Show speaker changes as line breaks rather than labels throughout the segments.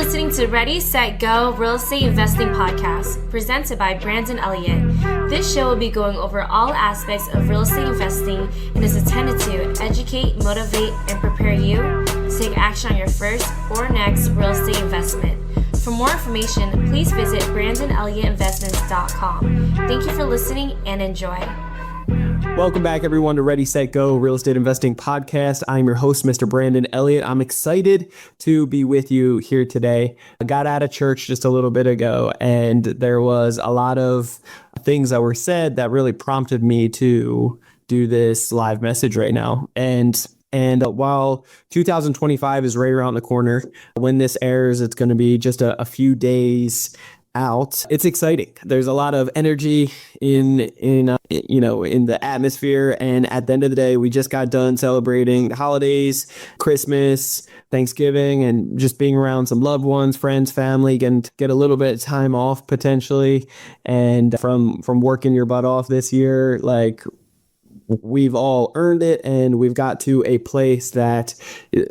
listening to Ready, Set, Go Real Estate Investing Podcast, presented by Brandon Elliott. This show will be going over all aspects of real estate investing and is intended to educate, motivate, and prepare you to take action on your first or next real estate investment. For more information, please visit BrandonElliottInvestments.com. Thank you for listening and enjoy.
Welcome back, everyone, to Ready, Set, Go Real Estate Investing Podcast. I'm your host, Mr. Brandon Elliott. I'm excited to be with you here today. I got out of church just a little bit ago, and there was a lot of things that were said that really prompted me to do this live message right now. And while 2025 is right around the corner, when this airs, it's going to be just a few days out. It's exciting. There's a lot of energy in the atmosphere. And at the end of the day, we just got done celebrating the holidays, Christmas, Thanksgiving, and just being around some loved ones, friends, family, get a little bit of time off potentially. And from working your butt off this year, like, we've all earned it, and we've got to a place that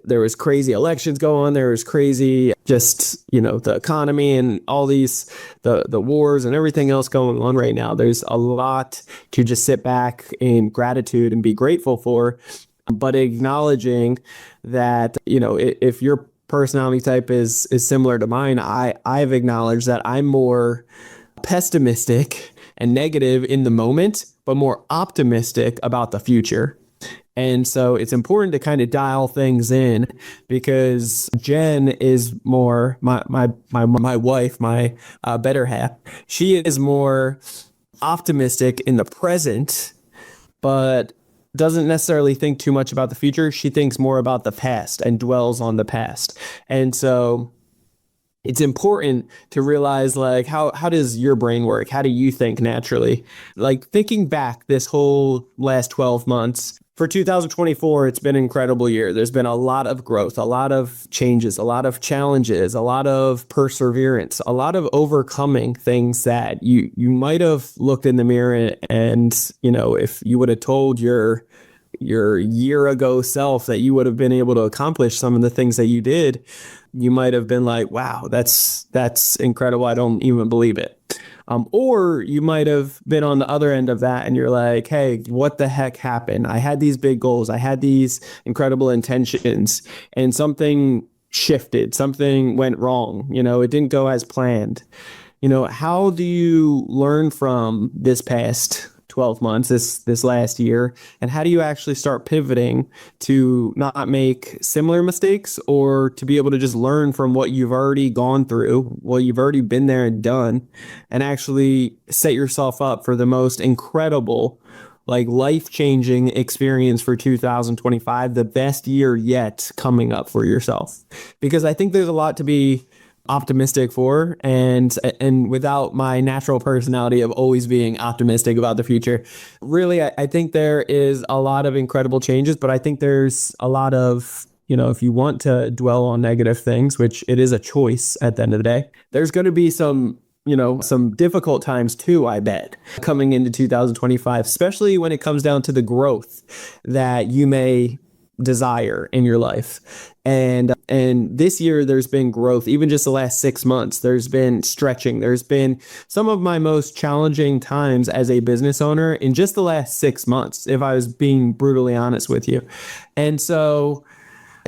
there was crazy elections going on. There was crazy, the economy and all these, the wars and everything else going on right now. There's a lot to just sit back in gratitude and be grateful for, but acknowledging that, if your personality type is similar to mine, I've acknowledged that I'm more pessimistic and negative in the moment, but more optimistic about the future. And so it's important to kind of dial things in, because Jen is more my wife, my better half. She is more optimistic in the present, but doesn't necessarily think too much about the future. She thinks more about the past and dwells on the past. And so it's important to realize, like, how does your brain work? How do you think naturally? Like, thinking back this whole last 12 months, for 2024, it's been an incredible year. There's been a lot of growth, a lot of changes, a lot of challenges, a lot of perseverance, a lot of overcoming things that you might have looked in the mirror and, if you would have told your year ago self that you would have been able to accomplish some of the things that you did, you might have been like, wow, that's incredible. I don't even believe it. Or you might have been on the other end of that and you're like, hey, what the heck happened? I had these big goals. I had these incredible intentions, and something shifted. Something went wrong. It didn't go as planned. How do you learn from this past 12 months, this last year, and how do you actually start pivoting to not make similar mistakes, or to be able to just learn from what you've already gone through, what you've already been there and done, and actually set yourself up for the most incredible, life-changing experience for 2025, the best year yet coming up for yourself? Because I think there's a lot to be optimistic for, and without my natural personality of always being optimistic about the future, really, I think there is a lot of incredible changes, but I think there's a lot of, if you want to dwell on negative things, which it is a choice at the end of the day, there's going to be some difficult times too, I bet, coming into 2025, especially when it comes down to the growth that you may desire in your life. And this year there's been growth. Even just the last 6 months, there's been stretching. There's been some of my most challenging times as a business owner in just the last 6 months, if I was being brutally honest with you. And so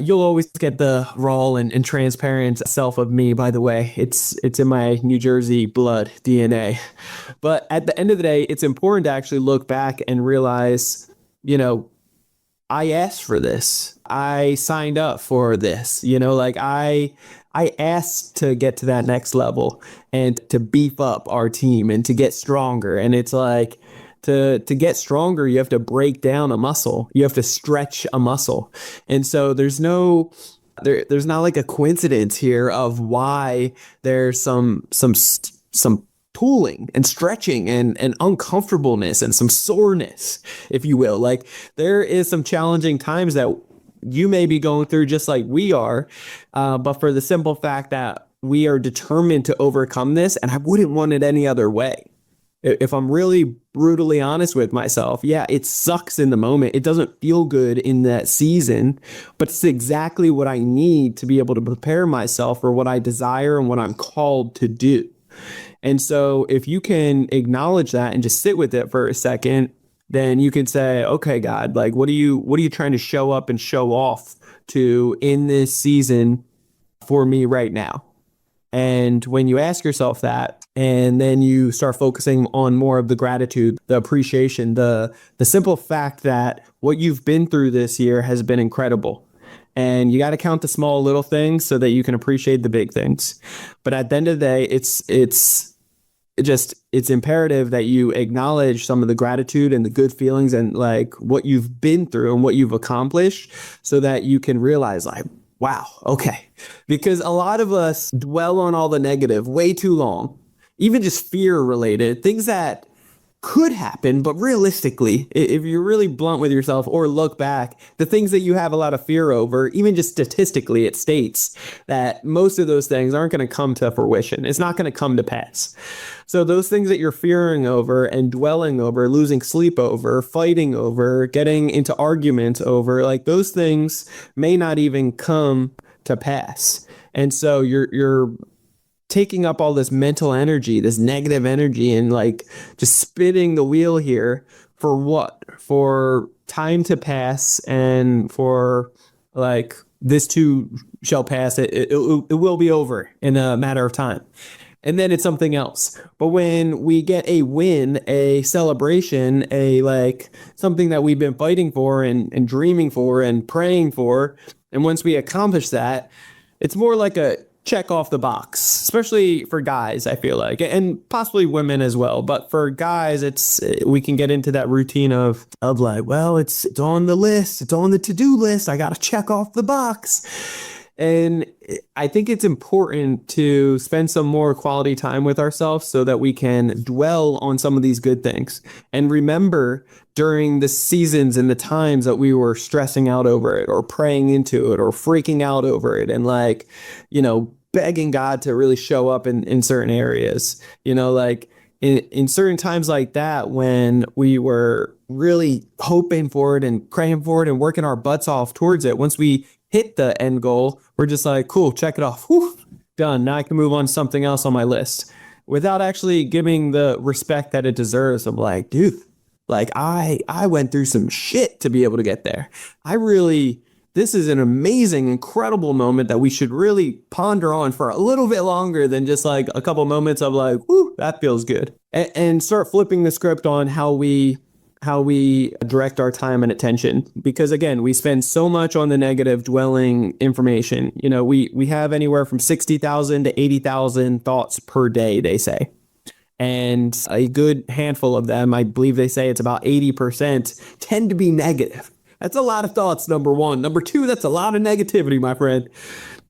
you'll always get the raw and transparent self of me, by the way. It's in my New Jersey blood DNA. But at the end of the day, it's important to actually look back and realize, I asked for this. I signed up for this. I asked to get to that next level and to beef up our team and to get stronger. And it's like, to get stronger, you have to break down a muscle. You have to stretch a muscle. And so there's not like a coincidence here of why there's some pulling and stretching and uncomfortableness and some soreness, if you will. Like, there is some challenging times that you may be going through just like we are, but for the simple fact that we are determined to overcome this, and I wouldn't want it any other way. If I'm really brutally honest with myself, yeah, it sucks in the moment. It doesn't feel good in that season, but it's exactly what I need to be able to prepare myself for what I desire and what I'm called to do. And so if you can acknowledge that and just sit with it for a second, then you can say, okay, God, like, what are you trying to show up and show off to in this season for me right now? And when you ask yourself that, and then you start focusing on more of the gratitude, the appreciation, the simple fact that what you've been through this year has been incredible. And you got to count the small little things so that you can appreciate the big things. But at the end of the day, it's imperative that you acknowledge some of the gratitude and the good feelings and like what you've been through and what you've accomplished so that you can realize like, wow, okay. Because a lot of us dwell on all the negative way too long, even just fear related, things that could happen, but realistically, if you're really blunt with yourself or look back, the things that you have a lot of fear over, even just statistically, it states that most of those things aren't going to come to fruition. It's not going to come to pass. So those things that you're fearing over and dwelling over, losing sleep over, fighting over, getting into arguments over, like those things may not even come to pass. And so you're taking up all this mental energy, this negative energy, and like just spinning the wheel here for what? For time to pass and for like this too shall pass. It will be over in a matter of time. And then it's something else. But when we get a win, a celebration, a like something that we've been fighting for and dreaming for and praying for, and once we accomplish that, it's more like a check off the box, especially for guys, I feel like, and possibly women as well. But for guys, we can get into that routine of like, well, it's on the list. It's on the to-do list. I got to check off the box. And I think it's important to spend some more quality time with ourselves so that we can dwell on some of these good things and remember during the seasons and the times that we were stressing out over it or praying into it or freaking out over it and like, begging God to really show up in certain areas, like in certain times like that, when we were really hoping for it and praying for it and working our butts off towards it. Once we hit the end goal, we're just like, cool, check it off. Whew, done. Now I can move on to something else on my list without actually giving the respect that it deserves. I'm like, dude, like I went through some shit to be able to get there. This is an amazing, incredible moment that we should really ponder on for a little bit longer than just like a couple moments of like, whoo, that feels good. And start flipping the script on how we direct our time and attention. Because again, we spend so much on the negative dwelling information. We have anywhere from 60,000 to 80,000 thoughts per day, they say. And a good handful of them, I believe they say it's about 80%, tend to be negative. That's a lot of thoughts, number one. Number two, that's a lot of negativity, my friend.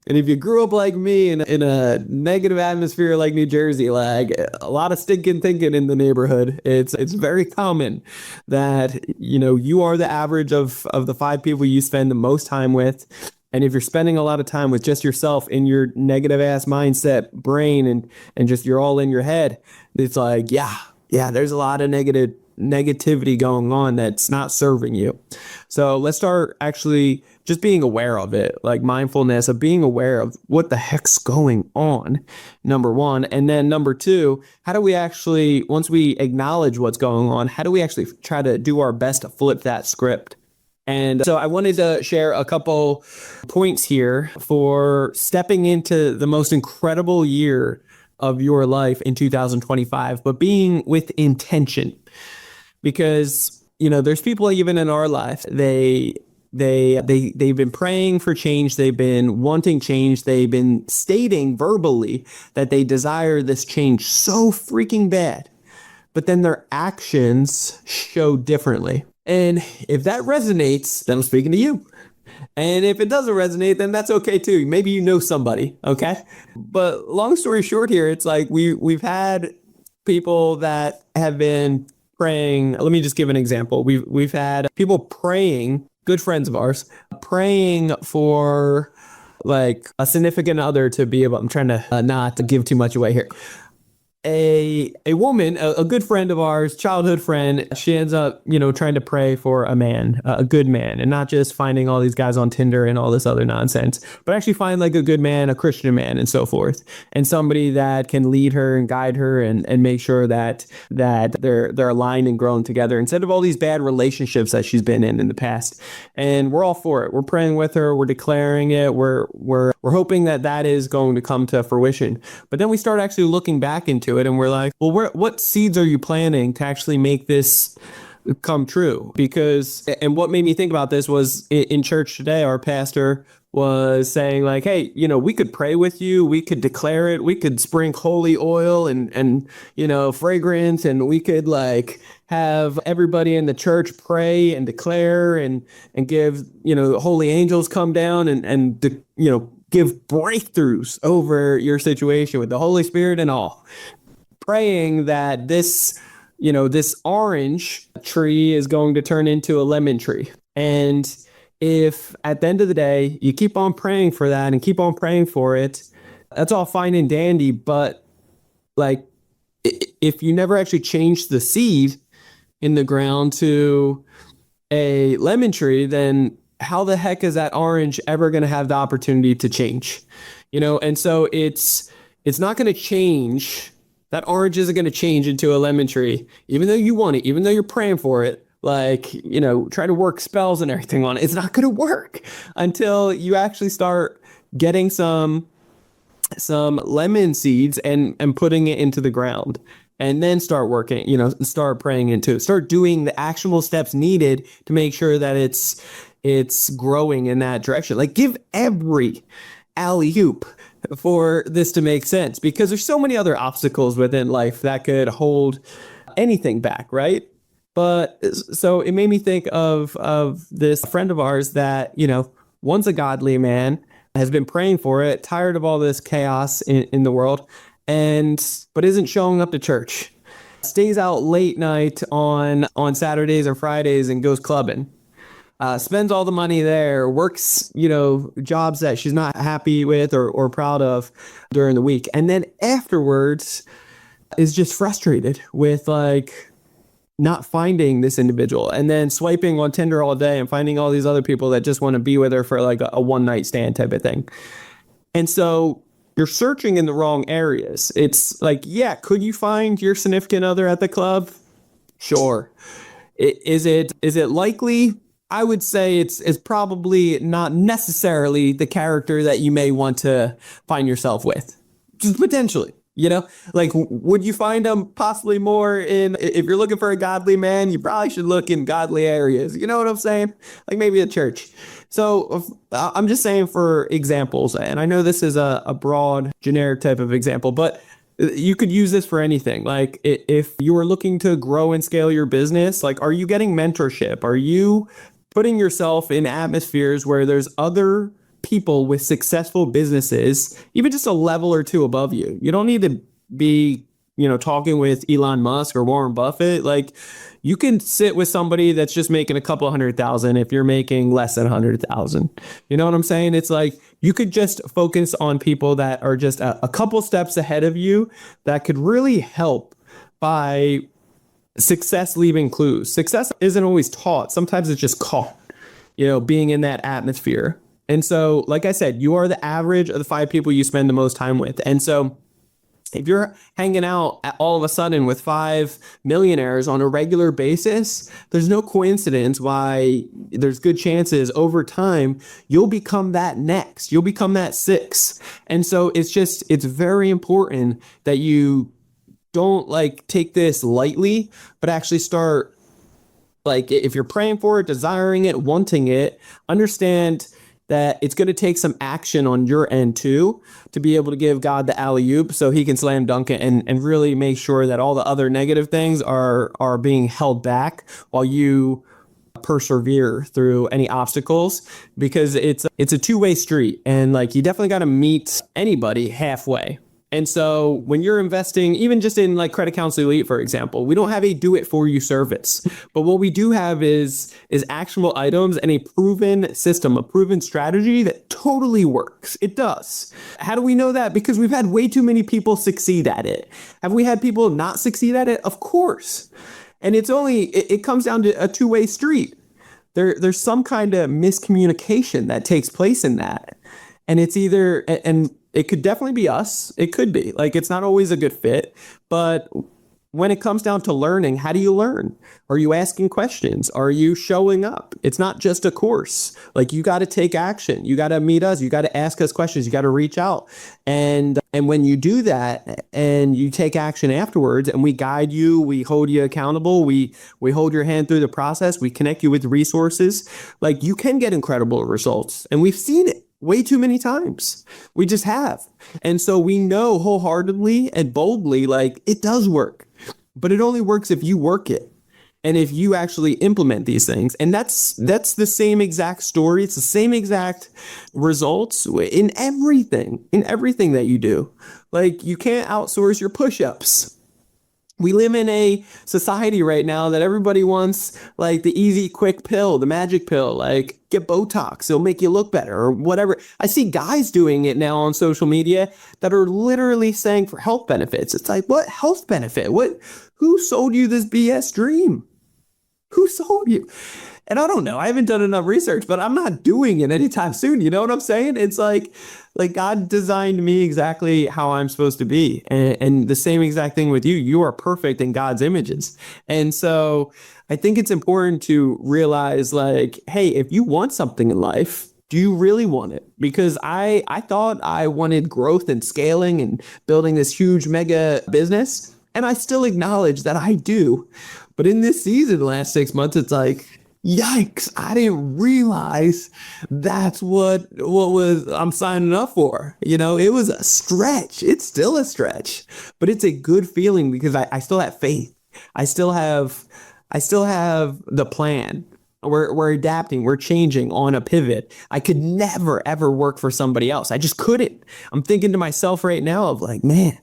And if you grew up like me in a negative atmosphere like New Jersey, like a lot of stinking thinking in the neighborhood, it's very common that, you are the average of the 5 people you spend the most time with. And if you're spending a lot of time with just yourself in your negative ass mindset, brain, and just you're all in your head, it's like, yeah, there's a lot of negativity going on that's not serving you. So let's start actually just being aware of it, like mindfulness of being aware of what the heck's going on, number one. And then number two, how do we actually, once we acknowledge what's going on, how do we actually try to do our best to flip that script? And so I wanted to share a couple points here for stepping into the most incredible year of your life in 2025, but being with intention. Because, there's people even in our life, they've been praying for change. They've been wanting change. They've been stating verbally that they desire this change so freaking bad, but then their actions show differently. And if that resonates, then I'm speaking to you. And if it doesn't resonate, then that's okay too. Maybe you know somebody, okay? But long story short here, it's like we've had people that have been praying. Let me just give an example. We've had people praying, good friends of ours, praying for like a significant other to be able, I'm trying to not to give too much away here. a woman, a good friend of ours, childhood friend, she ends up, trying to pray for a man, a good man, and not just finding all these guys on Tinder and all this other nonsense, but actually find like a good man, a Christian man, and so forth, and somebody that can lead her and guide her and make sure that they're aligned and growing together instead of all these bad relationships that she's been in the past. And we're all for it. We're praying with her. We're declaring it. We're hoping that is going to come to fruition. But then we start actually looking back into it and we're like, well, what seeds are you planting to actually make this come true? Because, and what made me think about this was in church today, our pastor was saying like, hey, we could pray with you. We could declare it. We could sprinkle holy oil and fragrance, and we could like have everybody in the church pray and declare and give, holy angels come down and give breakthroughs over your situation with the Holy Spirit and all. Praying that this orange tree is going to turn into a lemon tree. And if at the end of the day, you keep on praying for that and keep on praying for it, that's all fine and dandy. But like, if you never actually change the seed in the ground to a lemon tree, then how the heck is that orange ever going to have the opportunity to change? And so it's not going to change. That orange isn't going to change into a lemon tree, even though you want it, even though you're praying for it, like, try to work spells and everything on it. It's not going to work until you actually start getting some lemon seeds and putting it into the ground, and then start working, start praying into it, start doing the actual steps needed to make sure that it's growing in that direction. Like, give every alley-oop for this to make sense, because there's so many other obstacles within life that could hold anything back, right? But so it made me think of this friend of ours that, one's a godly man, has been praying for it, tired of all this chaos in the world, but isn't showing up to church, stays out late night on Saturdays or Fridays and goes clubbing. Spends all the money there, works, jobs that she's not happy with or proud of during the week. And then afterwards is just frustrated with like not finding this individual, and then swiping on Tinder all day and finding all these other people that just want to be with her for like a one night stand type of thing. And so you're searching in the wrong areas. It's like, yeah, could you find your significant other at the club? Sure. Is it likely? I would say it's probably not necessarily the character that you may want to find yourself with. Just potentially, like, would you find them possibly more if you're looking for a godly man, you probably should look in godly areas. You know what I'm saying? Like maybe a church. So I'm just saying for examples, and I know this is a broad, generic type of example, but you could use this for anything. Like if you are looking to grow and scale your business, like, are you getting mentorship? Are you putting yourself in atmospheres where there's other people with successful businesses, even just a level or two above you? You don't need to be, talking with Elon Musk or Warren Buffett. Like, you can sit with somebody that's just making a couple 100,000 if you're making less than 100,000. You know what I'm saying? It's like you could just focus on people that are just a couple steps ahead of you that could really help by success leaving clues. Success isn't always taught. Sometimes it's just caught, being in that atmosphere. And so, like I said, you are the average of the 5 people you spend the most time with. And so if you're hanging out all of a sudden with 5 millionaires on a regular basis, there's no coincidence why there's good chances over time you'll become that next. You'll become that 6. And so it's very important that you don't like take this lightly, but actually start, like, if you're praying for it, desiring it, wanting it, understand that it's going to take some action on your end too to be able to give God the alley-oop so he can slam dunk it and really make sure that all the other negative things are being held back while you persevere through any obstacles, because it's a two-way street, and like you definitely got to meet anybody halfway. And so when you're investing, even just in like Credit Counsel Elite, for example, we don't have a do it for you service. But what we do have is actionable items and a proven system, a proven strategy that totally works. It does. How do we know that? Because we've had way too many people succeed at it. Have we had people not succeed at it? Of course. And it comes down to a two-way street. There's some kind of miscommunication that takes place in that. And it could definitely be us. It could be. Like, it's not always a good fit. But when it comes down to learning, how do you learn? Are you asking questions? Are you showing up? It's not just a course. Like, you got to take action. You got to meet us. You got to ask us questions. You got to reach out. And when you do that and you take action afterwards, and we guide you, we hold you accountable, we hold your hand through the process, we connect you with resources, like, you can get incredible results. And we've seen it way too many times. We just have. And so we know wholeheartedly and boldly, like, it does work, but it only works if you work it. And if you actually implement these things. And that's the same exact story. It's the same exact results in everything that you do. Like, you can't outsource your push-ups. We live in a society right now that everybody wants, like, the easy, quick pill, the magic pill, like, get Botox, it'll make you look better or whatever. I see guys doing it now on social media that are literally saying for health benefits. It's like, what health benefit? Who sold you this BS dream? Who sold you? And I don't know. I haven't done enough research, but I'm not doing it anytime soon. You know what I'm saying? It's like God designed me exactly how I'm supposed to be. And the same exact thing with you. You are perfect in God's images. And so I think it's important to realize, like, hey, if you want something in life, do you really want it? Because I thought I wanted growth and scaling and building this huge mega business. And I still acknowledge that I do. But in this season, the last 6 months, it's like, yikes, I didn't realize that's what I'm signing up for. You know, it was a stretch. It's still a stretch, but it's a good feeling because I still have faith. I still have the plan. We're adapting, we're changing on a pivot. I could never, ever work for somebody else. I just couldn't. I'm thinking to myself right now of like, man,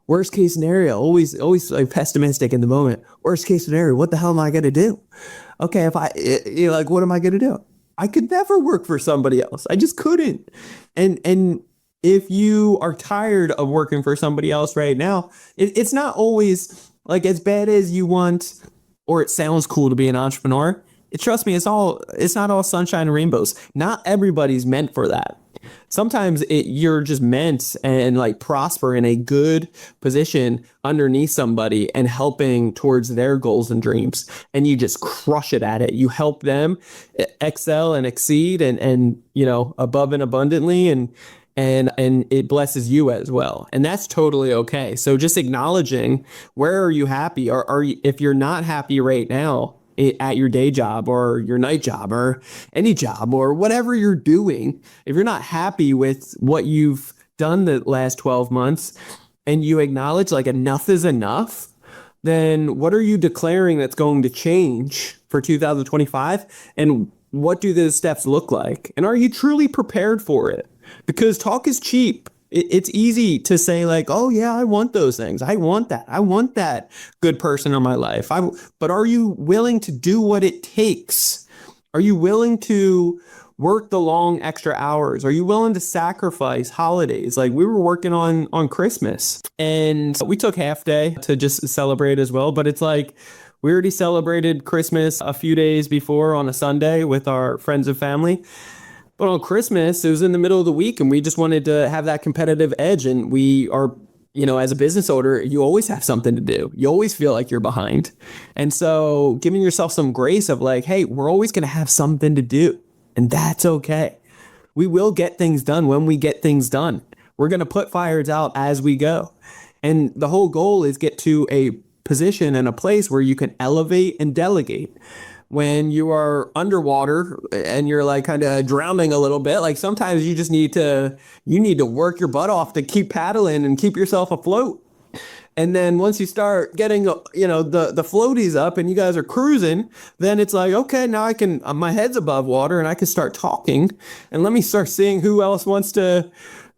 worst case scenario, always like pessimistic in the moment. Worst case scenario, what the hell am I going to do? Okay, what am I going to do? I could never work for somebody else. I just couldn't. And if you are tired of working for somebody else right now, it's not always like as bad as you want, or it sounds cool to be an entrepreneur. Trust me, it's not all sunshine and rainbows. Not everybody's meant for that. Sometimes you're just meant and like prosper in a good position underneath somebody and helping towards their goals and dreams. And you just crush it at it. You help them excel and exceed and you know, above and abundantly, and it blesses you as well. And that's totally okay. So just acknowledging, where are you happy? Or if you're not happy right now at your day job or your night job or any job or whatever you're doing, if you're not happy with what you've done the last 12 months and you acknowledge like enough is enough, then what are you declaring that's going to change for 2025? And what do those steps look like? And are you truly prepared for it? Because talk is cheap. It's easy to say like, oh yeah, I want those things. I want that. I want that good person in my life. But are you willing to do what it takes? Are you willing to work the long extra hours? Are you willing to sacrifice holidays? Like we were working on Christmas and we took half day to just celebrate as well. But it's like, we already celebrated Christmas a few days before on a Sunday with our friends and family. But on Christmas, it was in the middle of the week and we just wanted to have that competitive edge. And we are, you know, as a business owner, you always have something to do. You always feel like you're behind. And so giving yourself some grace of like, hey, we're always going to have something to do. And that's okay. We will get things done when we get things done. We're going to put fires out as we go. And the whole goal is get to a position and a place where you can elevate and delegate. When you are underwater and you're like kind of drowning a little bit, like sometimes you just need to work your butt off to keep paddling and keep yourself afloat. And then once you start getting, you know, the floaties up and you guys are cruising, then it's like, okay, now my head's above water and I can start talking and let me start seeing who else wants to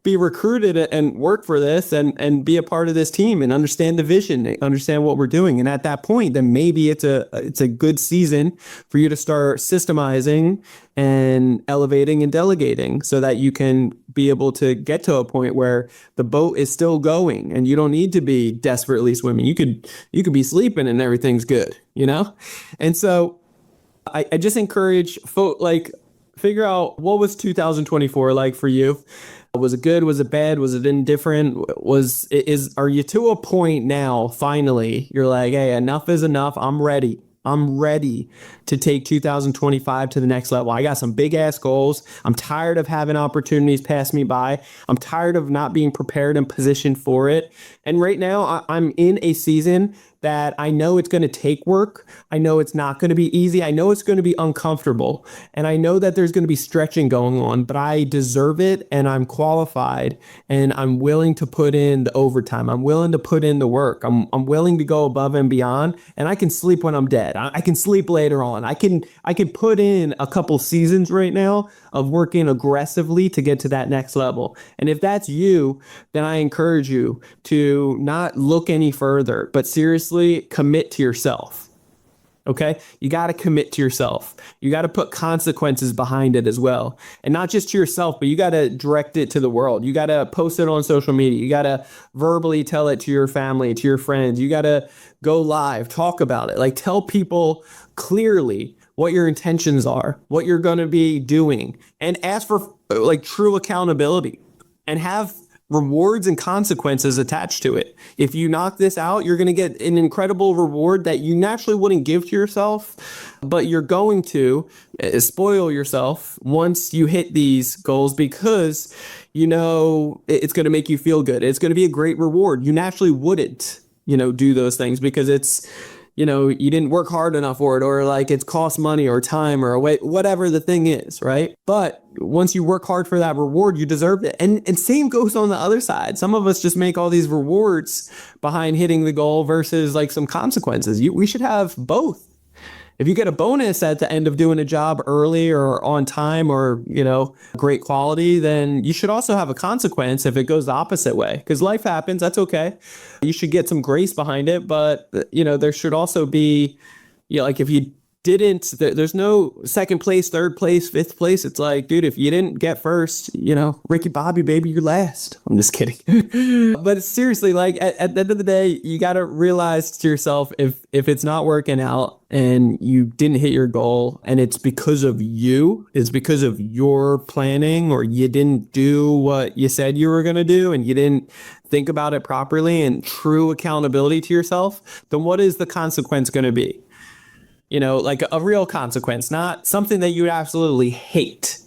be recruited and work for this and be a part of this team and understand the vision, understand what we're doing. And at that point, then maybe it's a good season for you to start systemizing and elevating and delegating so that you can be able to get to a point where the boat is still going and you don't need to be desperately swimming. You could be sleeping and everything's good, you know? And so I just encourage folks, like, figure out what was 2024 like for you. Was it good? Was it bad? Was it indifferent? Are you to a point now, finally, you're like, hey, enough is enough. I'm ready. I'm ready to take 2025 to the next level. I got some big ass goals. I'm tired of having opportunities pass me by. I'm tired of not being prepared and positioned for it. And right now I'm in a season that I know it's going to take work. I know it's not going to be easy. I know it's going to be uncomfortable. And I know that there's going to be stretching going on, but I deserve it and I'm qualified and I'm willing to put in the overtime. I'm willing to put in the work. I'm willing to go above and beyond, and I can sleep when I'm dead. I can sleep later on. I can put in a couple seasons right now of working aggressively to get to that next level. And if that's you, then I encourage you to not look any further, but seriously commit to yourself. Okay? You got to commit to yourself. You got to put consequences behind it as well. And not just to yourself, but you got to direct it to the world. You got to post it on social media. You got to verbally tell it to your family, to your friends. You got to go live, talk about it. Like, tell people clearly what your intentions are, what you're going to be doing, and ask for like true accountability and have rewards and consequences attached to it. If you knock this out, you're going to get an incredible reward that you naturally wouldn't give to yourself, but you're going to spoil yourself once you hit these goals because, you know, it's going to make you feel good. It's going to be a great reward. You naturally wouldn't, do those things because it's, you didn't work hard enough for it, or like it's cost money or time or whatever the thing is, right? But once you work hard for that reward, you deserve it. And same goes on the other side. Some of us just make all these rewards behind hitting the goal versus like some consequences. We should have both. If you get a bonus at the end of doing a job early or on time or, great quality, then you should also have a consequence if it goes the opposite way. Because life happens. That's okay. You should get some grace behind it. But, there should also be, like if you didn't, there's no second place, third place, fifth place. It's like, dude, if you didn't get first, Ricky Bobby, baby, you're last. I'm just kidding. But seriously, like at the end of the day, you got to realize to yourself, if it's not working out and you didn't hit your goal and it's because of you, it's because of your planning, or you didn't do what you said you were going to do and you didn't think about it properly and true accountability to yourself, then what is the consequence going to be? Like a real consequence, not something that you absolutely hate,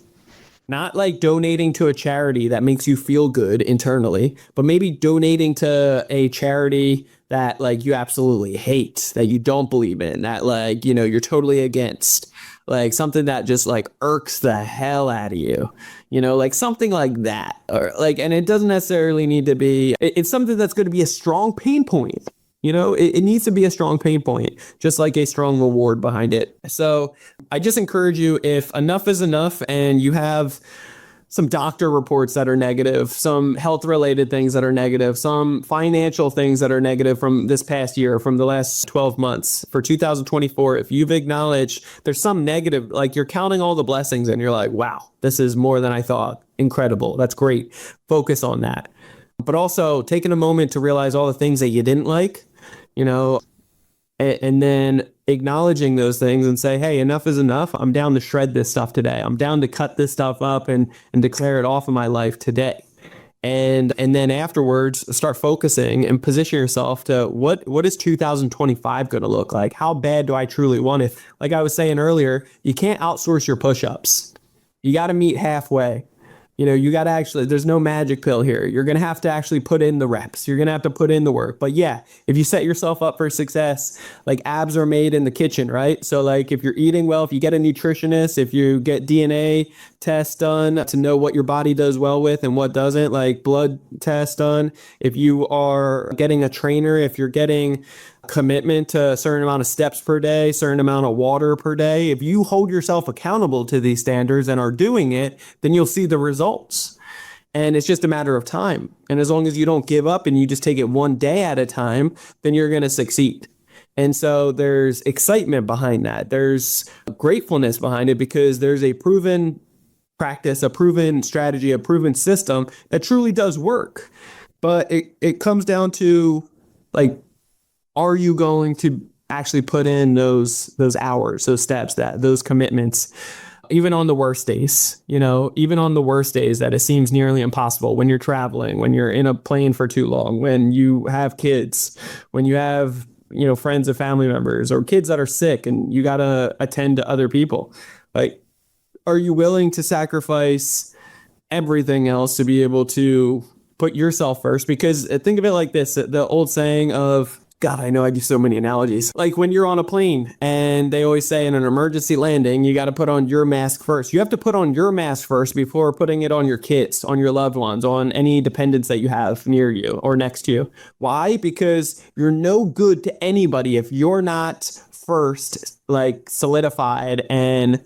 not like donating to a charity that makes you feel good internally, but maybe donating to a charity that like you absolutely hate, that you don't believe in, that like, you're totally against, like something that just like irks the hell out of you, like something like that, or like, and it doesn't necessarily need to be, it's something that's going to be a strong pain point. It needs to be a strong pain point, just like a strong reward behind it. So I just encourage you, if enough is enough and you have some doctor reports that are negative, some health related things that are negative, some financial things that are negative from this past year, from the last 12 months for 2024, if you've acknowledged there's some negative, like you're counting all the blessings and you're like, wow, this is more than I thought. Incredible. That's great. Focus on that. But also taking a moment to realize all the things that you didn't like, and then acknowledging those things and say, hey, enough is enough. I'm down to shred this stuff today. I'm down to cut this stuff up and declare it off of my life today. And then afterwards, start focusing and position yourself to what is 2025 going to look like? How bad do I truly want it? Like I was saying earlier, you can't outsource your push-ups. You got to meet halfway. You got to actually, there's no magic pill here. You're going to have to actually put in the reps. You're going to have to put in the work. But yeah, if you set yourself up for success, like abs are made in the kitchen, right? So like if you're eating well, if you get a nutritionist, if you get DNA tests done to know what your body does well with and what doesn't, like blood tests done, if you are getting a trainer, if you're getting commitment to a certain amount of steps per day, certain amount of water per day. If you hold yourself accountable to these standards and are doing it, then you'll see the results. And it's just a matter of time. And as long as you don't give up and you just take it one day at a time, then you're going to succeed. And so there's excitement behind that. There's gratefulness behind it because there's a proven practice, a proven strategy, a proven system that truly does work. But it comes down to, like, are you going to actually put in those hours, those steps, those commitments, even on the worst days, even on the worst days that it seems nearly impossible, when you're traveling, when you're in a plane for too long, when you have kids, when you have, friends and family members or kids that are sick and you got to attend to other people. Like, are you willing to sacrifice everything else to be able to put yourself first? Because think of it like this, the old saying of, God, I know I do so many analogies. Like when you're on a plane and they always say in an emergency landing, you got to put on your mask first. You have to put on your mask first before putting it on your kids, on your loved ones, on any dependents that you have near you or next to you. Why? Because you're no good to anybody if you're not first, like, solidified and,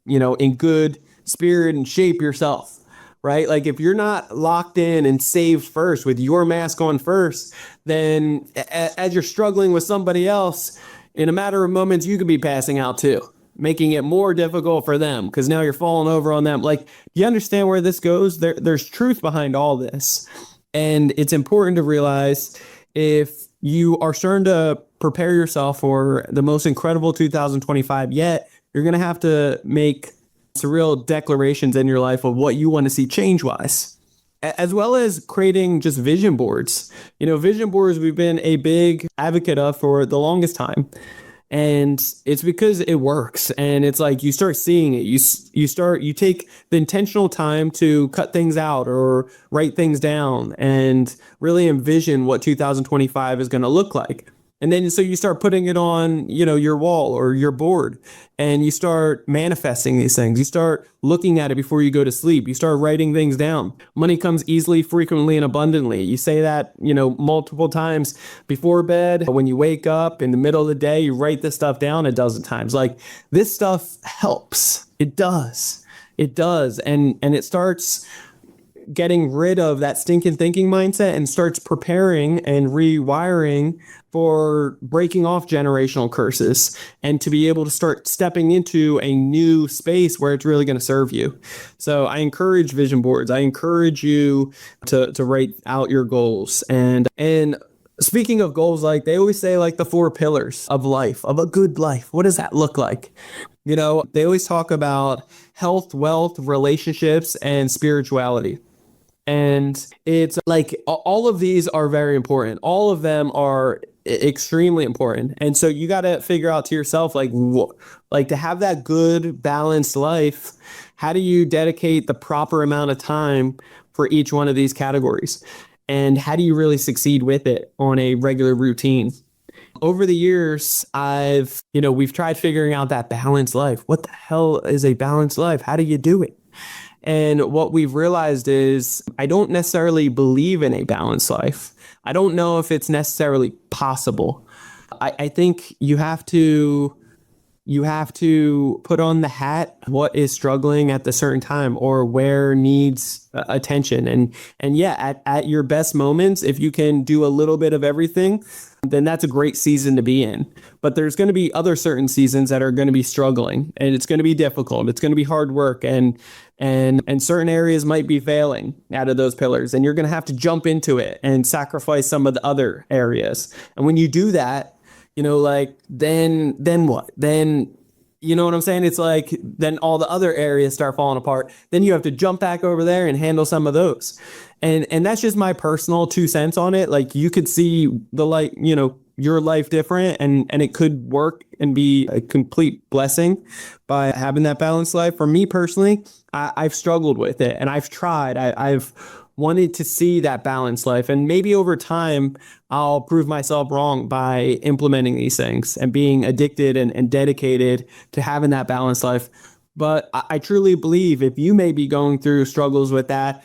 in good spirit and shape yourself. Right? Like if you're not locked in and saved first with your mask on first, then as you're struggling with somebody else, in a matter of moments, you could be passing out too, making it more difficult for them because now you're falling over on them. Like, you understand where this goes? There's truth behind all this. And it's important to realize if you are starting to prepare yourself for the most incredible 2025 yet, you're going to have to make surreal declarations in your life of what you want to see change-wise, as well as creating just vision boards. Vision boards we've been a big advocate of for the longest time. And it's because it works. And it's like you start seeing it. You take the intentional time to cut things out or write things down and really envision what 2025 is going to look like. And then so you start putting it on, your wall or your board, and you start manifesting these things. You start looking at it before you go to sleep. You start writing things down. Money comes easily, frequently, and abundantly. You say that, multiple times before bed. When you wake up in the middle of the day, you write this stuff down a dozen times. Like, this stuff helps. It does. It does. And it starts getting rid of that stinking thinking mindset and starts preparing and rewiring for breaking off generational curses and to be able to start stepping into a new space where it's really going to serve you. So I encourage vision boards. I encourage you to write out your goals. And speaking of goals, like they always say, like the 4 pillars of life, of a good life. What does that look like? They always talk about health, wealth, relationships, and spirituality. And it's like all of these are very important. All of them are extremely important. And so you got to figure out to yourself, like to have that good, balanced life, how do you dedicate the proper amount of time for each one of these categories? And how do you really succeed with it on a regular routine? Over the years, we've tried figuring out that balanced life. What the hell is a balanced life? How do you do it? And what we've realized is I don't necessarily believe in a balanced life. I don't know if it's necessarily possible. I think you have to put on the hat what is struggling at the certain time or where needs attention. And yeah, at your best moments, if you can do a little bit of everything, then that's a great season to be in. But there's going to be other certain seasons that are going to be struggling, and it's going to be difficult. It's going to be hard work, and certain areas might be failing out of those pillars, and you're going to have to jump into it and sacrifice some of the other areas. And when you do that, then what? Then, you know what I'm saying? It's like, then all the other areas start falling apart. Then you have to jump back over there and handle some of those. And that's just my personal 2 cents on it. Like, you could see your life different, and it could work and be a complete blessing by having that balanced life. For me personally, I've struggled with it, and I've tried. I've wanted to see that balanced life, and maybe over time I'll prove myself wrong by implementing these things and being addicted and dedicated to having that balanced life. But I truly believe if you may be going through struggles with that,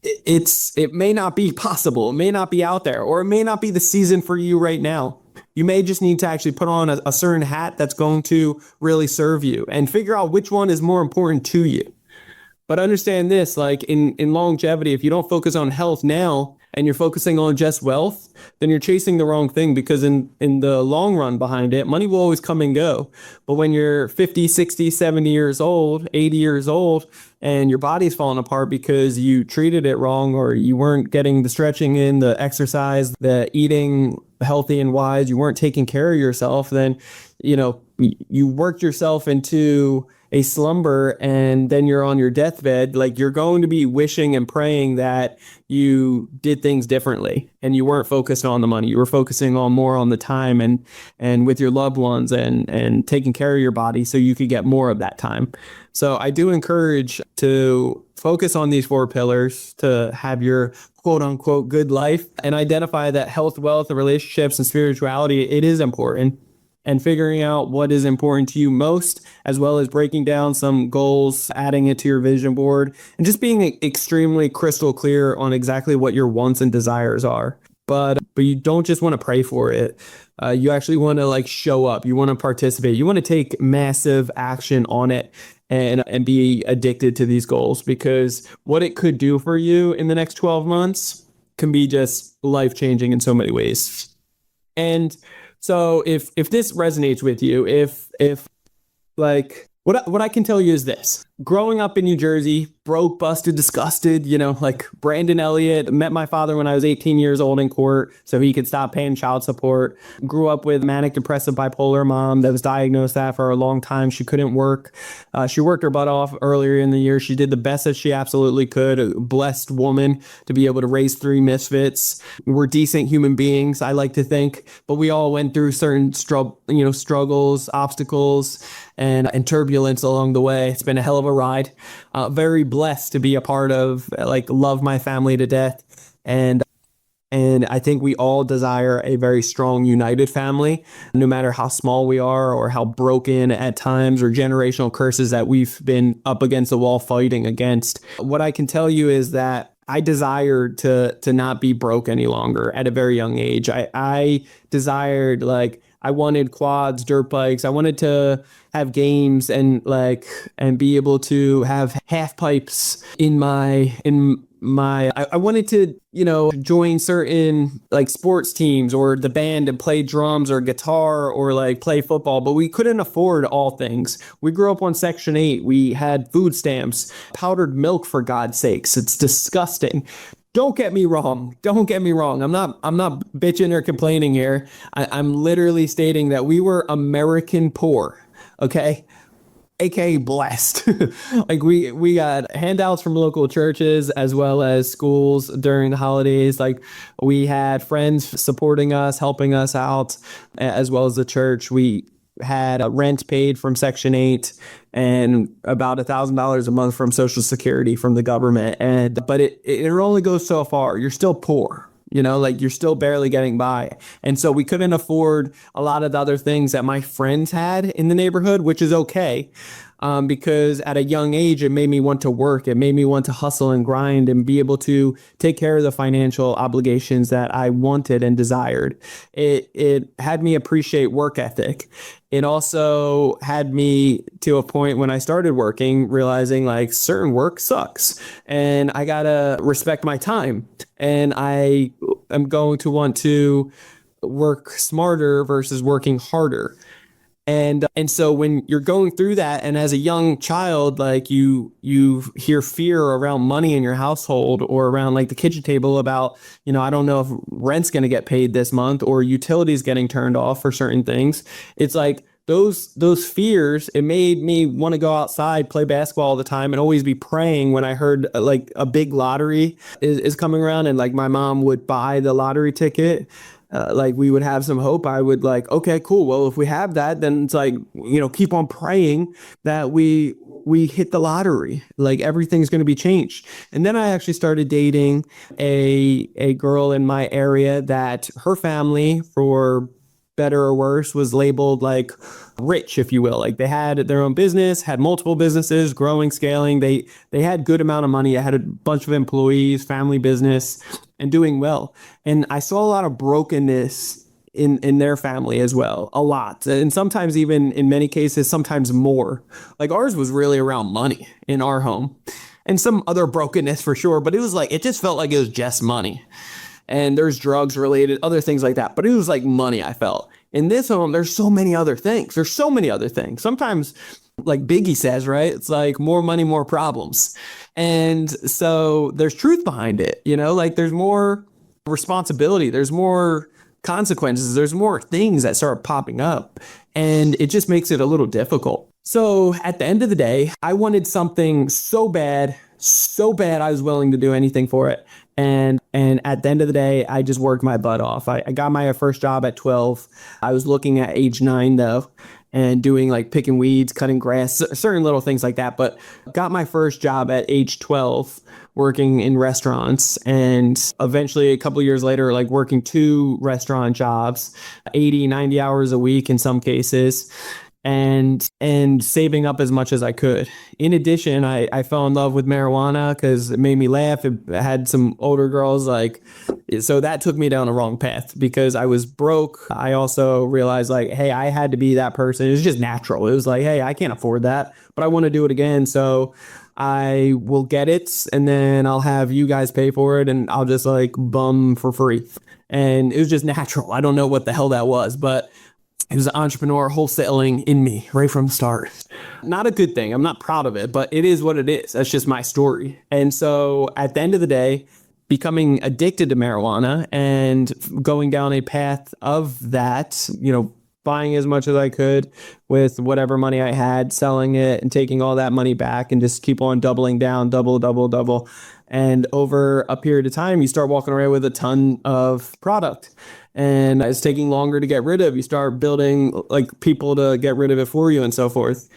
it may not be possible. It may not be out there, or it may not be the season for you right now. You may just need to actually put on a certain hat that's going to really serve you and figure out which one is more important to you. But understand this, like in longevity, if you don't focus on health now and you're focusing on just wealth, then you're chasing the wrong thing, because in the long run behind it, money will always come and go. But when you're 50, 60, 70 years old, 80 years old, and your body's falling apart because you treated it wrong, or you weren't getting the stretching in, the exercise, the eating healthy and wise, you weren't taking care of yourself, then, you worked yourself into a slumber, and then you're on your deathbed. Like, you're going to be wishing and praying that you did things differently and you weren't focused on the money. You were focusing on more on the time and with your loved ones and taking care of your body so you could get more of that time. So I do encourage to focus on these 4 pillars to have your quote unquote good life, and identify that health, wealth, and relationships and spirituality, it is important. And figuring out what is important to you most, as well as breaking down some goals, adding it to your vision board, and just being extremely crystal clear on exactly what your wants and desires are. But you don't just want to pray for it. You actually want to show up. You want to participate. You want to take massive action on it and be addicted to these goals, because what it could do for you in the next 12 months can be just life-changing in so many ways. And so if this resonates with you, what I can tell you is this: growing up in New Jersey, broke, busted, disgusted, like Brandon Elliott, met my father when I was 18 years old in court so he could stop paying child support. Grew up with manic depressive bipolar mom that was diagnosed that for a long time. She couldn't work. She worked her butt off earlier in the year. She did the best that she absolutely could. A blessed woman to be able to raise 3 misfits. We're decent human beings, I like to think, but we all went through certain struggles, obstacles, and turbulence along the way. It's been a hell of a ride. Very blessed to be a part of, love my family to death. And I think we all desire a very strong, united family, no matter how small we are or how broken at times, or generational curses that we've been up against the wall fighting against. What I can tell you is that I desired to not be broke any longer at a very young age. I desired, I wanted quads, dirt bikes. I wanted to have games and be able to have half pipes I wanted to, join certain sports teams or the band and play drums or guitar or play football, but we couldn't afford all things. We grew up on Section 8. We had food stamps, powdered milk, for God's sakes. It's disgusting. Don't get me wrong. I'm not bitching or complaining here. I'm literally stating that we were American poor. Okay. AKA blessed. We got handouts from local churches as well as schools during the holidays. We had friends supporting us, helping us out, as well as the church. We had rent paid from Section 8 and about $1,000 a month from Social Security from the government. But it only goes so far. You're still poor. You're still barely getting by. And so we couldn't afford a lot of the other things that my friends had in the neighborhood, which is okay. Because at a young age, it made me want to work. It made me want to hustle and grind and be able to take care of the financial obligations that I wanted and desired. It had me appreciate work ethic. It also had me to a point when I started working, realizing certain work sucks and I gotta respect my time. And I am going to want to work smarter versus working harder. And so when you're going through that, and as a young child, you hear fear around money in your household or around the kitchen table about, I don't know if rent's going to get paid this month or utilities getting turned off for certain things. It's those fears, it made me want to go outside, play basketball all the time, and always be praying when I heard a big lottery is coming around, and my mom would buy the lottery ticket. We would have some hope. I would okay, cool. Well, if we have that, then it's keep on praying that we hit the lottery. Everything's going to be changed. And then I actually started dating a girl in my area that her family, for better or worse, was labeled rich, if you will. They had their own business, had multiple businesses, growing, scaling. They had good amount of money. I had a bunch of employees, family business, and doing well. And I saw a lot of brokenness in their family as well, a lot. And sometimes even in many cases, sometimes more. Ours was really around money in our home. and some other brokenness for sure. But it was like, it just felt like it was just money. And there's drugs related, other things like that. But it was like money, I felt. In this home, there's so many other things. There's so many other things. Sometimes, like Biggie says, right? It's like more money, more problems. And so there's truth behind it, like there's more responsibility. There's more consequences. There's more things that start popping up. And it just makes it a little difficult. So at the end of the day, I wanted something so bad, I was willing to do anything for it. And at the end of the day, I just worked my butt off. I got my first job at 12. I was looking at age 9 though, and doing like picking weeds, cutting grass, certain little things like that. But got my first job at age 12 working in restaurants, and eventually a couple of years later, like working 2 restaurant jobs, 80, 90 hours a week in some cases, and saving up as much as I could. In addition, I fell in love with marijuana because it made me laugh. It had some older girls, so that took me down a wrong path because I was broke. I also realized hey, I had to be that person. It was just natural. It was like, hey, I can't afford that, but I want to do it again. So I will get it, and then I'll have you guys pay for it, and I'll just bum for free. And it was just natural. I don't know what the hell that was, but it was an entrepreneur wholesaling in me right from the start. Not a good thing. I'm not proud of it, but it is what it is. That's just my story. And so at the end of the day, becoming addicted to marijuana and going down a path of that, buying as much as I could with whatever money I had, selling it and taking all that money back and just keep on doubling down, double. And over a period of time, you start walking around with a ton of product. And it's taking longer to get rid of. You start building people to get rid of it for you and so forth.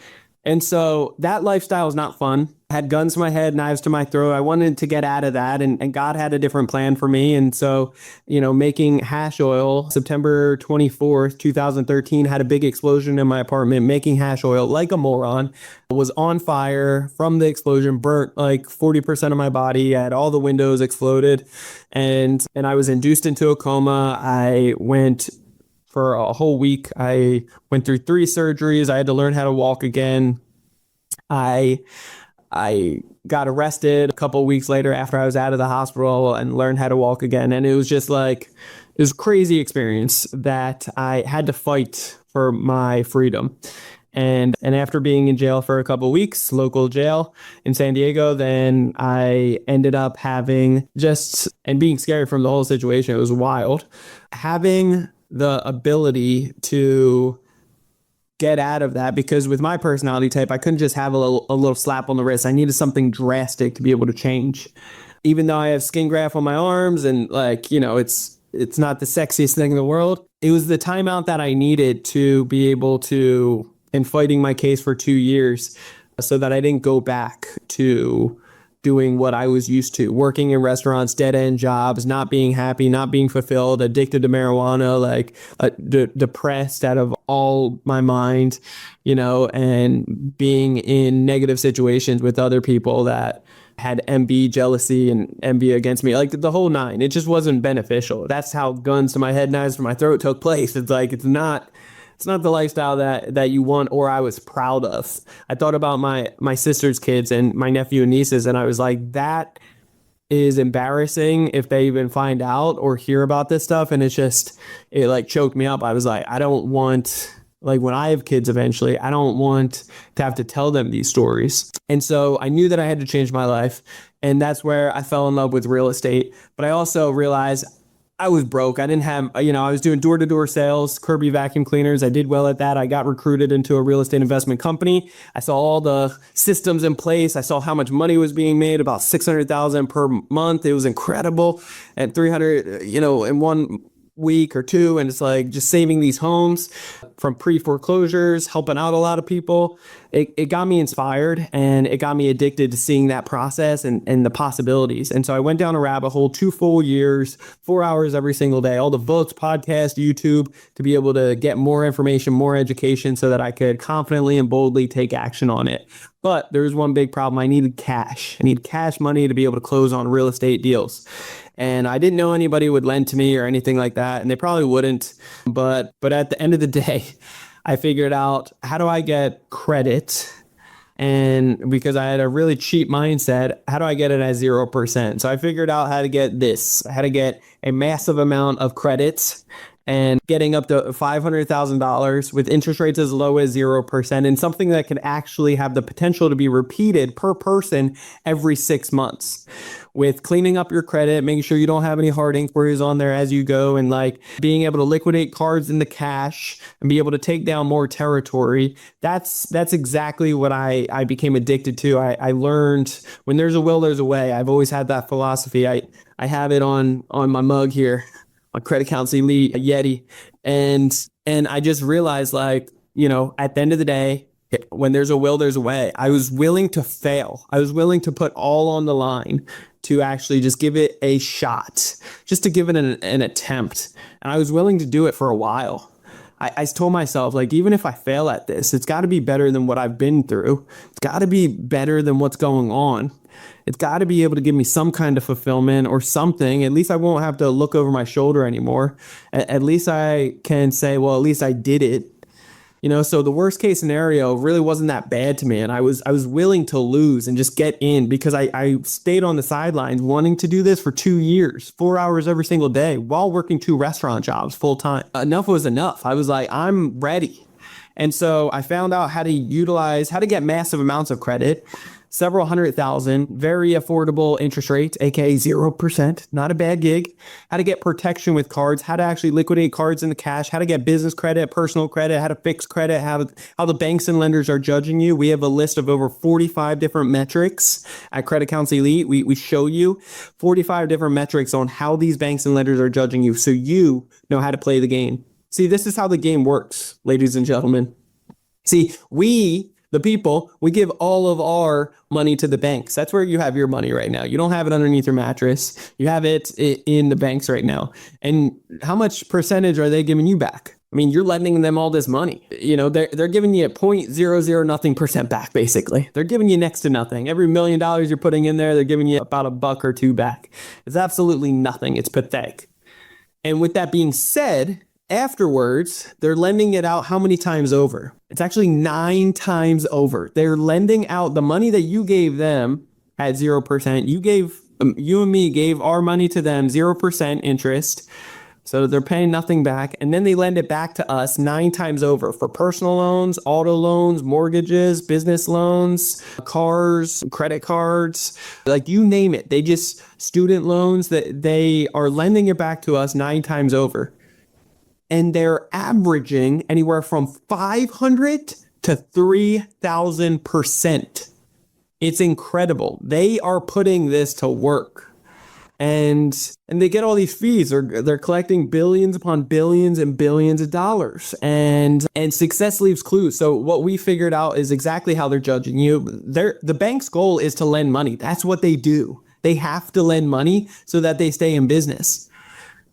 And so that lifestyle is not fun. I had guns to my head, knives to my throat. I wanted to get out of that. And God had a different plan for me. And so, making hash oil, September 24th, 2013, had a big explosion in my apartment, making hash oil like a moron. Was on fire from the explosion, burnt 40% of my body, had all the windows exploded. And I was induced into a coma. I went for a whole week. I went through 3 surgeries. I had to learn how to walk again. I got arrested a couple of weeks later after I was out of the hospital and learned how to walk again. And it was just it was a crazy experience that I had to fight for my freedom. And after being in jail for a couple of weeks, local jail in San Diego, then I ended up having and being scared from the whole situation. It was wild. Having the ability to get out of that, because with my personality type, I couldn't just have a little slap on the wrist. I needed something drastic to be able to change. Even though I have skin graft on my arms and it's not the sexiest thing in the world, it was the timeout that I needed to be able to, in fighting my case for 2 years, so that I didn't go back to doing what I was used to, working in restaurants, dead-end jobs, not being happy, not being fulfilled, addicted to marijuana, depressed out of all my mind, and being in negative situations with other people that had envy, jealousy, and envy against me, the whole 9. It just wasn't beneficial. That's how guns to my head, knives to my throat took place. It's not the lifestyle that you want or I was proud of. I thought about my sister's kids and my nephew and nieces, and I was like, that is embarrassing if they even find out or hear about this stuff. And it choked me up. I was like, I don't want, when I have kids eventually, I don't want to have to tell them these stories. And so I knew that I had to change my life. And that's where I fell in love with real estate. But I also realized I was broke. I didn't have, I was doing door-to-door sales, Kirby vacuum cleaners. I did well at that. I got recruited into a real estate investment company. I saw all the systems in place. I saw how much money was being made, about $600,000 per month. It was incredible. At 300, in 1 week or 2. And it's just saving these homes from pre-foreclosures, helping out a lot of people. It got me inspired, and it got me addicted to seeing that process and the possibilities. And so I went down a rabbit hole 2 full years, 4 hours every single day, all the books, podcasts, YouTube, to be able to get more information, more education so that I could confidently and boldly take action on it. But there was one big problem. I needed cash. I needed cash money to be able to close on real estate deals. And I didn't know anybody would lend to me or anything like that. And they probably wouldn't. But at the end of the day, I figured out, how do I get credit And because I had a really cheap mindset, how do I get it at 0%? So I figured out how to get this, how to get a massive amount of credits and getting up to $500,000 with interest rates as low as 0% and something that can actually have the potential to be repeated per person every 6 months. With cleaning up your credit, making sure you don't have any hard inquiries on there as you go, and like being able to liquidate cards into cash and be able to take down more territory. That's exactly what I became addicted to. I learned when there's a will, there's a way. I've always had that philosophy. I have it on my mug here, my Credit Counsel Elite Yeti. And I just realized, like, at the end of the day, when there's a will, there's a way. I was willing to fail. I was willing to put all on the line to actually just give it a shot, just to give it an attempt. And I was willing to do it for a while. I told myself, like, even if I fail at this, it's got to be better than what I've been through. It's got to be better than what's going on. It's got to be able to give me some kind of fulfillment or something. At least I won't have to look over my shoulder anymore. At least I can say, well, at least I did it. So the worst case scenario really wasn't that bad to me. And I was willing to lose and just get in because I stayed on the sidelines wanting to do this for 2 years, 4 hours every single day while working 2 restaurant jobs full time. Enough was enough. I was like, I'm ready. And so I found out how to get massive amounts of credit, several $100,000, very affordable interest rates, aka 0%, not a bad gig, how to get protection with cards, how to actually liquidate cards into cash, how to get business credit, personal credit, how to fix credit, how the banks and lenders are judging you. We have a list of over 45 different metrics at Credit Counsel Elite. We show you 45 different metrics on how these banks and lenders are judging you so you know how to play the game. See, this is how the game works, ladies and gentlemen. See, the people, we give all of our money to the banks. That's where you have your money right now. You don't have it underneath your mattress. You have it in the banks right now. And how much percentage are they giving you back? I mean, you're lending them all this money. They're giving you 0.00 nothing percent back, basically. They're giving you next to nothing. Every $1 million you're putting in there, they're giving you about $1 or $2 back. It's absolutely nothing. It's pathetic. And with that being said, afterwards, they're lending it out how many times over? It's actually 9 times over. They're lending out the money that you gave them at 0%. You and me gave our money to them 0% interest. So they're paying nothing back. And then they lend it back to us 9 times over for personal loans, auto loans, mortgages, business loans, cars, credit cards, like you name it. Student loans, that they are lending it back to us 9 times over. And they're averaging anywhere from 500 to 3,000%. It's incredible. They are putting this to work. And they get all these fees. They're collecting billions upon billions and billions of dollars. And success leaves clues. So what we figured out is exactly how they're judging you. The bank's goal is to lend money. That's what they do. They have to lend money so that they stay in business.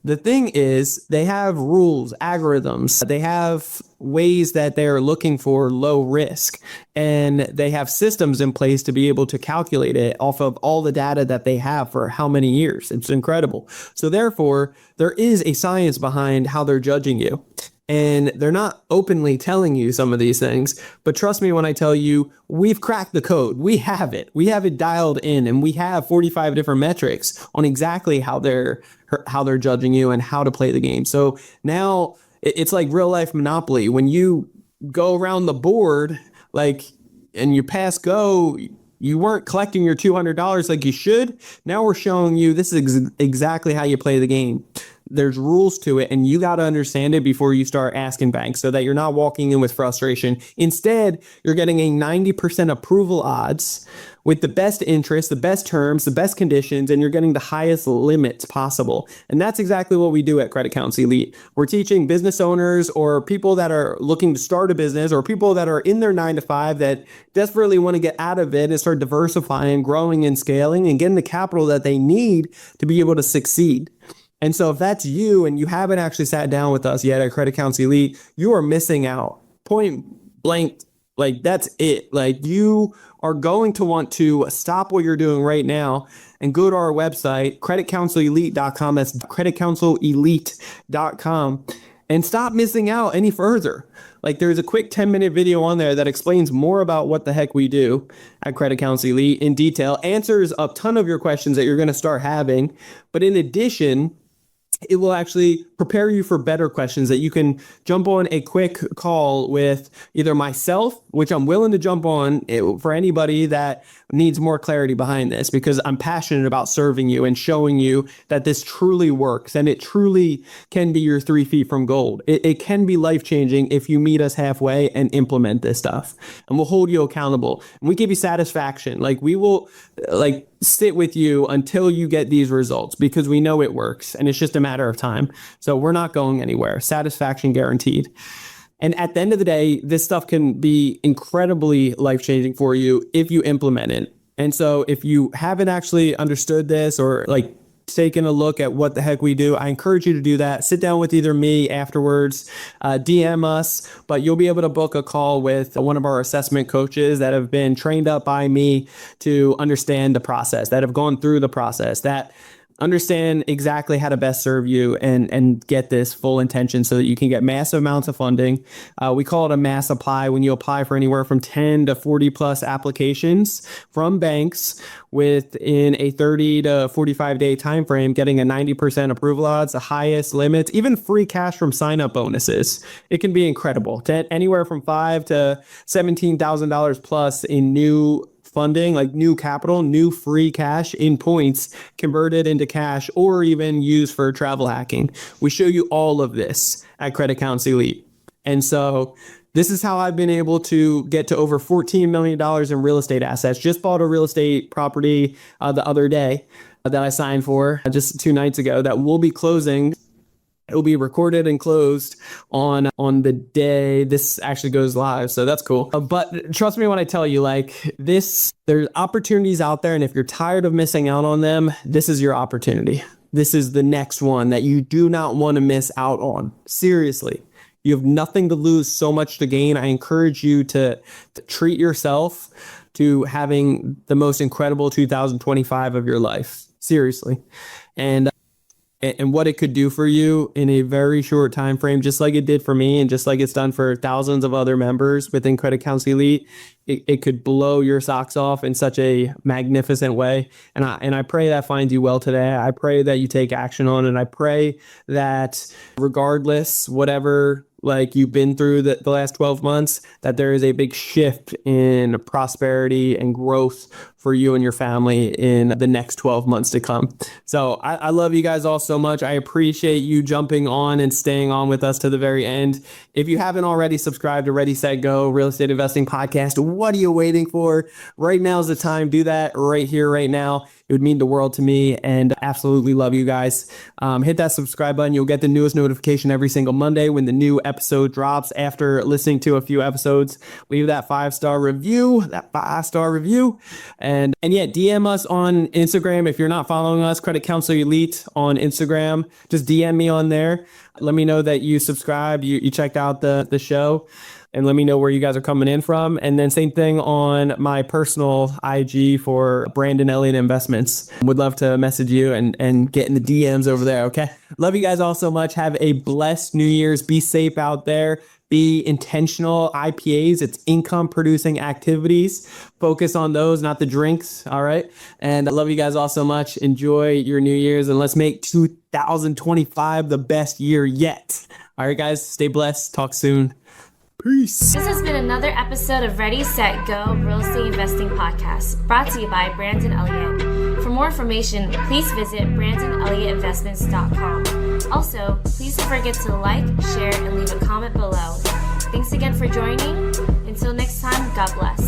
The thing is, they have rules, algorithms. They have ways that they're looking for low risk, and they have systems in place to be able to calculate it off of all the data that they have for how many years. It's incredible. So therefore, there is a science behind how they're judging you. And they're not openly telling you some of these things, but trust me when I tell you, we've cracked the code. We have it. We have it dialed in, and we have 45 different metrics on exactly how they're judging you and how to play the game. So now it's like real life Monopoly. When you go around the board, and you pass go, you weren't collecting your $200 like you should. Now we're showing you this is exactly how you play the game. There's rules to it, and you got to understand it before you start asking banks so that you're not walking in with frustration. Instead, you're getting a 90% approval odds with the best interest, the best terms, the best conditions, and you're getting the highest limits possible. And that's exactly what we do at Credit Counsel Elite. We're teaching business owners or people that are looking to start a business or people that are in their 9-to-5 that desperately want to get out of it and start diversifying, growing and scaling and getting the capital that they need to be able to succeed. And so if that's you and you haven't actually sat down with us yet at Credit Counsel Elite, you are missing out. Point blank, that's it. You are going to want to stop what you're doing right now and go to our website, creditcounselelite.com. That's creditcounselelite.com. and stop missing out any further. Like, there's a quick 10-minute video on there that explains more about what the heck we do at Credit Counsel Elite in detail, answers a ton of your questions that you're going to start having. But in addition, it will actually prepare you for better questions that you can jump on a quick call with either myself, which I'm willing to jump on for anybody that needs more clarity behind this, because I'm passionate about serving you and showing you that this truly works and it truly can be your 3 feet from gold. It can be life-changing if you meet us halfway and implement this stuff, and we'll hold you accountable and we give you satisfaction. Like, we will sit with you until you get these results, because we know it works and it's just a matter of time. So we're not going anywhere. Satisfaction guaranteed. And at the end of the day, this stuff can be incredibly life-changing for you if you implement it. And so if you haven't actually understood this or taken a look at what the heck we do, I encourage you to do that. Sit down with either me afterwards, DM us, but you'll be able to book a call with one of our assessment coaches that have been trained up by me to understand the process, that have gone through the process, that understand exactly how to best serve you and get this full intention so that you can get massive amounts of funding. We call it a mass apply when you apply for anywhere from 10 to 40 plus applications from banks within a 30 to 45 day time frame, getting a 90% approval odds, the highest limits, even free cash from sign-up bonuses. It can be incredible. Anywhere from $5,000 to $17,000 plus in new funding, like new capital, new free cash in points converted into cash, or even used for travel hacking. We show you all of this at Credit Counsel Elite. And so this is how I've been able to get to over $14 million in real estate assets. Just bought a real estate property the other day that I signed for just 2 nights ago that will be closing. It will be recorded and closed on the day this actually goes live. So that's cool. But trust me when I tell you, there's opportunities out there. And if you're tired of missing out on them, this is your opportunity. This is the next one that you do not want to miss out on. Seriously. You have nothing to lose, so much to gain. I encourage you to treat yourself to having the most incredible 2025 of your life. Seriously. And what it could do for you in a very short time frame, just like it did for me and just like it's done for thousands of other members within Credit Counsel Elite, it could blow your socks off in such a magnificent way. And I pray that finds you well today. I pray that you take action on it. And I pray that regardless, whatever you've been through the last 12 months, that there is a big shift in prosperity and growth for you and your family in the next 12 months to come. So I love you guys all so much. I appreciate you jumping on and staying on with us to the very end. If you haven't already subscribed to Ready, Set, Go Real Estate Investing Podcast, what are you waiting for? Right now is the time. Do that right here, right now. It would mean the world to me, and absolutely love you guys. Hit that subscribe button. You'll get the newest notification every single Monday when the new episode drops. After listening to a few episodes, leave that 5-star review, And yeah, DM us on Instagram. If you're not following us, Credit Counsel Elite on Instagram, just DM me on there. Let me know that you subscribed, you checked out the show, and let me know where you guys are coming in from. And then same thing on my personal IG for Brandon Elliott Investments. Would love to message you and get in the DMs over there, okay? Love you guys all so much. Have a blessed New Year's. Be safe out there. Be intentional. IPAs, it's income producing activities. Focus on those, not the drinks, all right? And I love you guys all so much. Enjoy your New Year's, and let's make 2025 the best year yet. All right, guys, stay blessed. Talk soon. Peace.
This has been another episode of Ready, Set, Go Real Estate Investing Podcast, brought to you by Brandon Elliott. For more information, please visit BrandonElliottInvestments.com. Also, please don't forget to like, share, and leave a comment below. Thanks again for joining. Until next time, God bless.